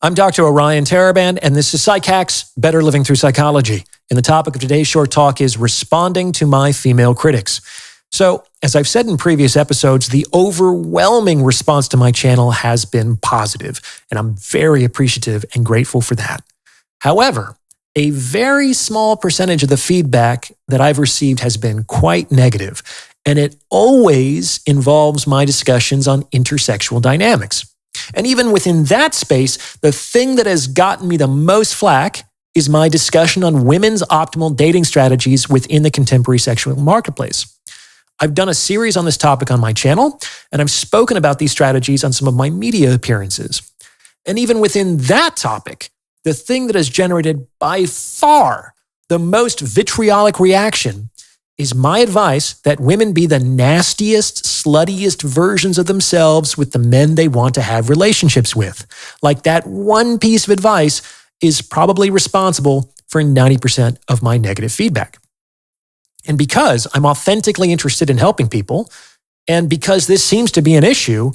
I'm Dr. Orion Taraban, and this is PsycHacks, Better Living Through Psychology. And the topic of today's short talk is responding to my female critics. So, as I've said in previous episodes, the overwhelming response to my channel has been positive, and I'm very appreciative and grateful for that. However, a very small percentage of the feedback that I've received has been quite negative, and it always involves my discussions on intersexual dynamics. And even within that space, the thing that has gotten me the most flack is my discussion on women's optimal dating strategies within the contemporary sexual marketplace. I've done a series on this topic on my channel, and I've spoken about these strategies on some of my media appearances. And even within that topic, the thing that has generated by far the most vitriolic reaction is my advice that women be the nastiest, sluttiest versions of themselves with the men they want to have relationships with. Like that one piece of advice is probably responsible for 90% of my negative feedback. And because I'm authentically interested in helping people, and because this seems to be an issue,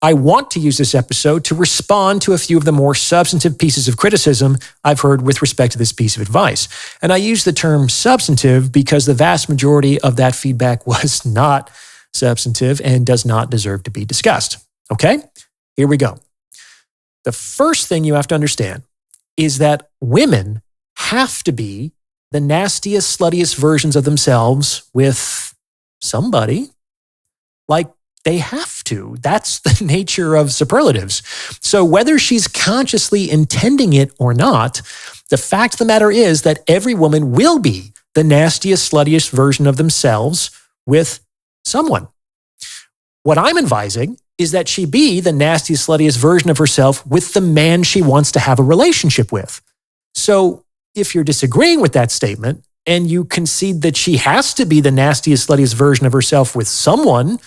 I want to use this episode to respond to a few of the more substantive pieces of criticism I've heard with respect to this piece of advice. And I use the term substantive because the vast majority of that feedback was not substantive and does not deserve to be discussed. Okay, here we go. The first thing you have to understand is that women have to be the nastiest, sluttiest versions of themselves with somebody. Like, they have to. That's the nature of superlatives. So whether she's consciously intending it or not, the fact of the matter is that every woman will be the nastiest, sluttiest version of themselves with someone. What I'm advising is that she be the nastiest, sluttiest version of herself with the man she wants to have a relationship with. So if you're disagreeing with that statement and you concede that she has to be the nastiest, sluttiest version of herself with someone,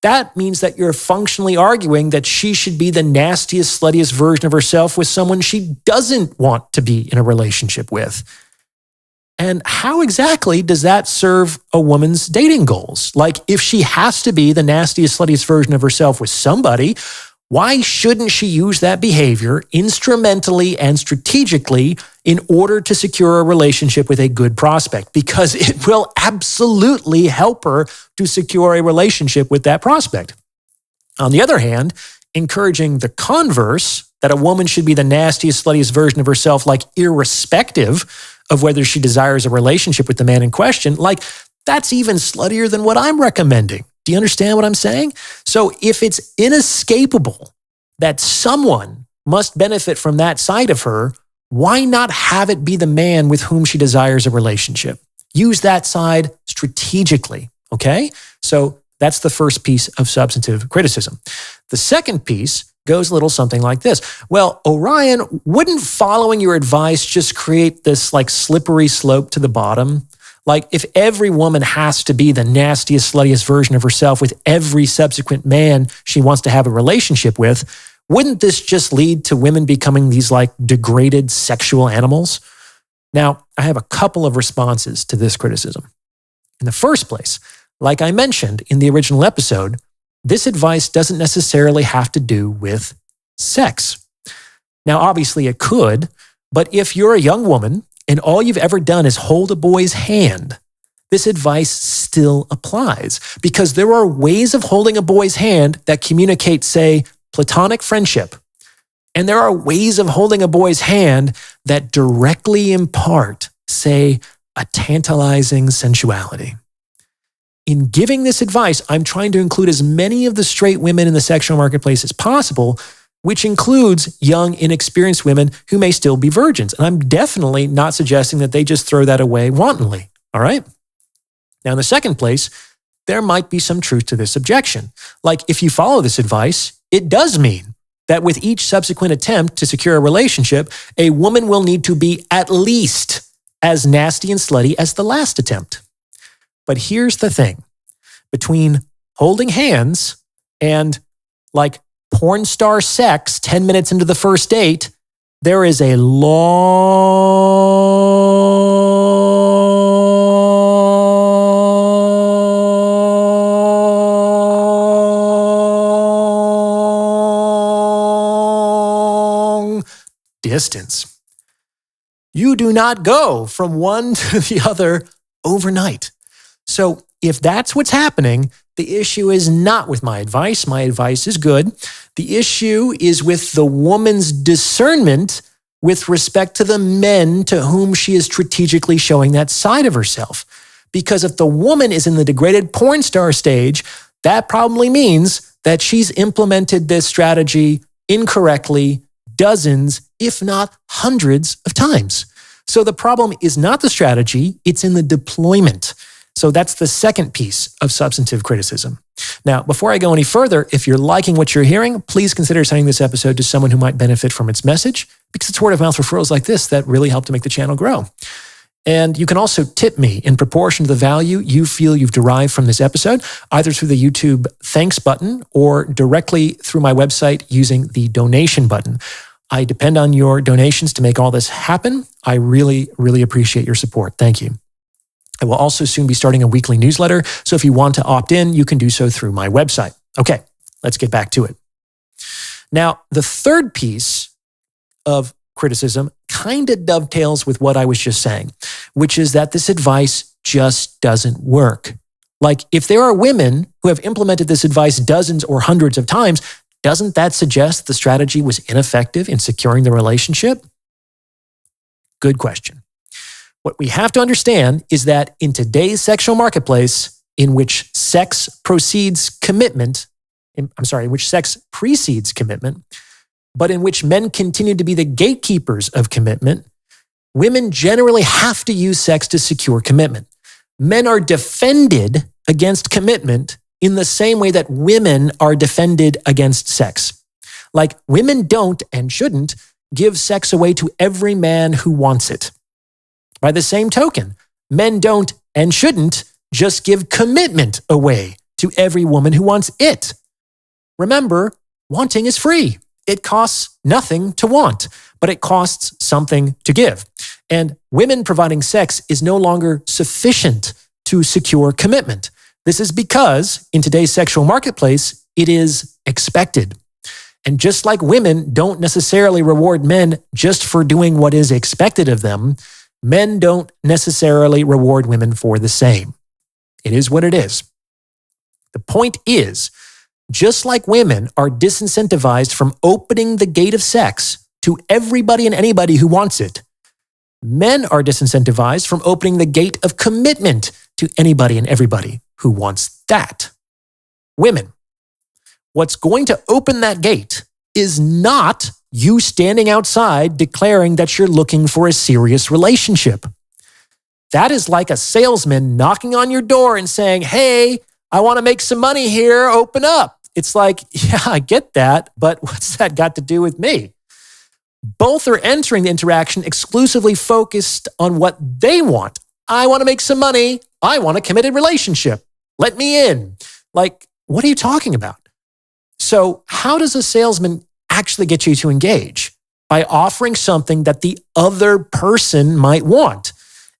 that means that you're functionally arguing that she should be the nastiest, sluttiest version of herself with someone she doesn't want to be in a relationship with. And how exactly does that serve a woman's dating goals? Like, if she has to be the nastiest, sluttiest version of herself with somebody, why shouldn't she use that behavior instrumentally and strategically in order to secure a relationship with a good prospect? Because it will absolutely help her to secure a relationship with that prospect. On the other hand, encouraging the converse, that a woman should be the nastiest, sluttiest version of herself, like irrespective of whether she desires a relationship with the man in question, like that's even sluttier than what I'm recommending. Do you understand what I'm saying? So if it's inescapable that someone must benefit from that side of her, why not have it be the man with whom she desires a relationship? Use that side strategically, okay? So that's the first piece of substantive criticism. The second piece goes a little something like this. Well, Orion, wouldn't following your advice just create this like slippery slope to the bottom? Like, if every woman has to be the nastiest, sluttiest version of herself with every subsequent man she wants to have a relationship with, wouldn't this just lead to women becoming these like degraded sexual animals? Now, I have a couple of responses to this criticism. In the first place, like I mentioned in the original episode, this advice doesn't necessarily have to do with sex. Now, obviously it could, but if you're a young woman and all you've ever done is hold a boy's hand, this advice still applies because there are ways of holding a boy's hand that communicate, say, platonic friendship. And there are ways of holding a boy's hand that directly impart, say, a tantalizing sensuality. In giving this advice, I'm trying to include as many of the straight women in the sexual marketplace as possible, which includes young, inexperienced women who may still be virgins. And I'm definitely not suggesting that they just throw that away wantonly, all right? Now, in the second place, there might be some truth to this objection. Like, if you follow this advice, it does mean that with each subsequent attempt to secure a relationship, a woman will need to be at least as nasty and slutty as the last attempt. But here's the thing. Between holding hands and like porn star sex 10 minutes into the first date, there is a long distance. You do not go from one to the other overnight. So if that's what's happening, the issue is not with my advice. My advice is good. The issue is with the woman's discernment with respect to the men to whom she is strategically showing that side of herself. Because if the woman is in the degraded porn star stage, that probably means that she's implemented this strategy incorrectly dozens, if not hundreds of times. So the problem is not the strategy, it's in the deployment. So that's the second piece of substantive criticism. Now, before I go any further, if you're liking what you're hearing, please consider sending this episode to someone who might benefit from its message, because it's word of mouth referrals like this that really help to make the channel grow. And you can also tip me in proportion to the value you feel you've derived from this episode, either through the YouTube thanks button or directly through my website using the donation button. I depend on your donations to make all this happen. I really, really appreciate your support. Thank you. I will also soon be starting a weekly newsletter, so if you want to opt in, you can do so through my website. Okay, let's get back to it. Now, the third piece of criticism kind of dovetails with what I was just saying, which is that this advice just doesn't work. Like, if there are women who have implemented this advice dozens or hundreds of times, doesn't that suggest the strategy was ineffective in securing the relationship? Good question. What we have to understand is that in today's sexual marketplace, in which sex precedes commitment, but in which men continue to be the gatekeepers of commitment, women generally have to use sex to secure commitment. Men are defended against commitment in the same way that women are defended against sex. Like, women don't and shouldn't give sex away to every man who wants it. By the same token, men don't and shouldn't just give commitment away to every woman who wants it. Remember, wanting is free. It costs nothing to want, but it costs something to give. And women providing sex is no longer sufficient to secure commitment. This is because in today's sexual marketplace, it is expected. And just like women don't necessarily reward men just for doing what is expected of them, men don't necessarily reward women for the same. It is what it is. The point is, just like women are disincentivized from opening the gate of sex to everybody and anybody who wants it, men are disincentivized from opening the gate of commitment to anybody and everybody who wants that. Women, what's going to open that gate is not you standing outside declaring that you're looking for a serious relationship. That is like a salesman knocking on your door and saying, "Hey, I want to make some money here, open up." It's like, yeah, I get that, but what's that got to do with me? Both are entering the interaction exclusively focused on what they want. I want to make some money. I want a committed relationship. Let me in. Like, what are you talking about? So how does a salesman actually get you to engage? By offering something that the other person might want.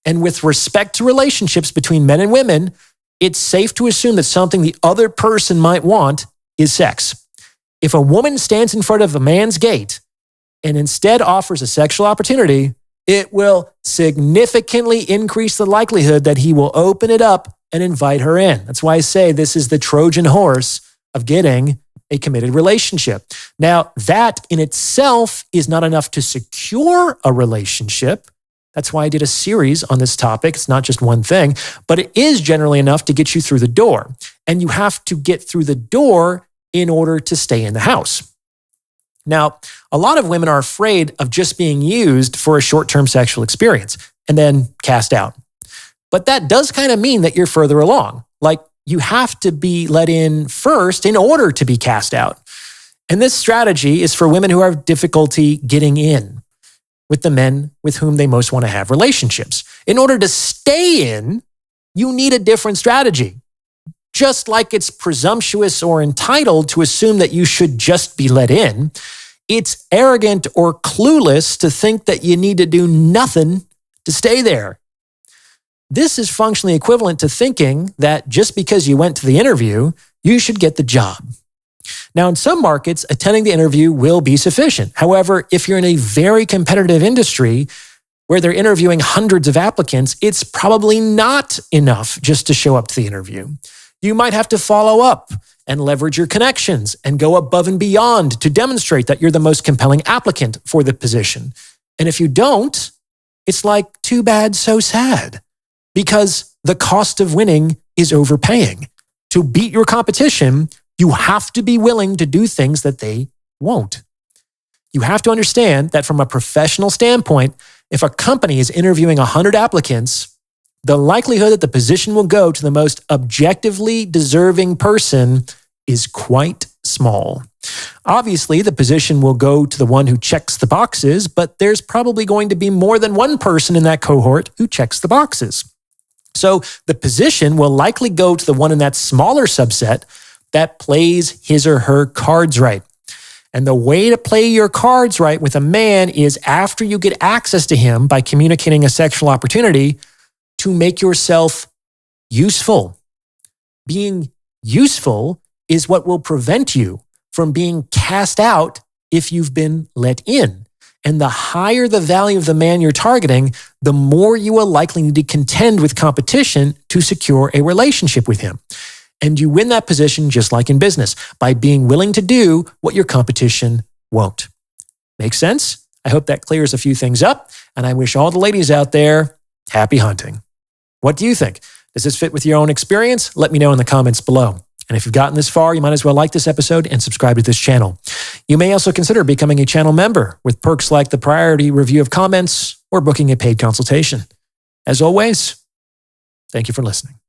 And with respect to relationships between men and women, it's safe to assume that something the other person might want is sex. If a woman stands in front of a man's gate and instead offers a sexual opportunity, it will significantly increase the likelihood that he will open it up and invite her in. That's why I say this is the Trojan horse of getting a committed relationship. Now, that in itself is not enough to secure a relationship. That's why I did a series on this topic. It's not just one thing, but it is generally enough to get you through the door. And you have to get through the door in order to stay in the house. Now, a lot of women are afraid of just being used for a short-term sexual experience and then cast out. But that does kind of mean that you're further along. Like, you have to be let in first in order to be cast out. And this strategy is for women who have difficulty getting in with the men with whom they most want to have relationships. In order to stay in, you need a different strategy. Just like it's presumptuous or entitled to assume that you should just be let in, it's arrogant or clueless to think that you need to do nothing to stay there. This is functionally equivalent to thinking that just because you went to the interview, you should get the job. Now, in some markets, attending the interview will be sufficient. However, if you're in a very competitive industry where they're interviewing hundreds of applicants, it's probably not enough just to show up to the interview. You might have to follow up and leverage your connections and go above and beyond to demonstrate that you're the most compelling applicant for the position. And if you don't, it's like too bad, so sad, because the cost of winning is overpaying. To beat your competition, you have to be willing to do things that they won't. You have to understand that from a professional standpoint, if a company is interviewing 100 applicants, the likelihood that the position will go to the most objectively deserving person is quite small. Obviously, the position will go to the one who checks the boxes, but there's probably going to be more than one person in that cohort who checks the boxes. So the position will likely go to the one in that smaller subset that plays his or her cards right. And the way to play your cards right with a man is after you get access to him by communicating a sexual opportunity to make yourself useful. Being useful is what will prevent you from being cast out if you've been let in. And the higher the value of the man you're targeting, the more you will likely need to contend with competition to secure a relationship with him. And you win that position just like in business, by being willing to do what your competition won't. Make sense? I hope that clears a few things up, and I wish all the ladies out there happy hunting. What do you think? Does this fit with your own experience? Let me know in the comments below. And if you've gotten this far, you might as well like this episode and subscribe to this channel. You may also consider becoming a channel member with perks like the priority review of comments or booking a paid consultation. As always, thank you for listening.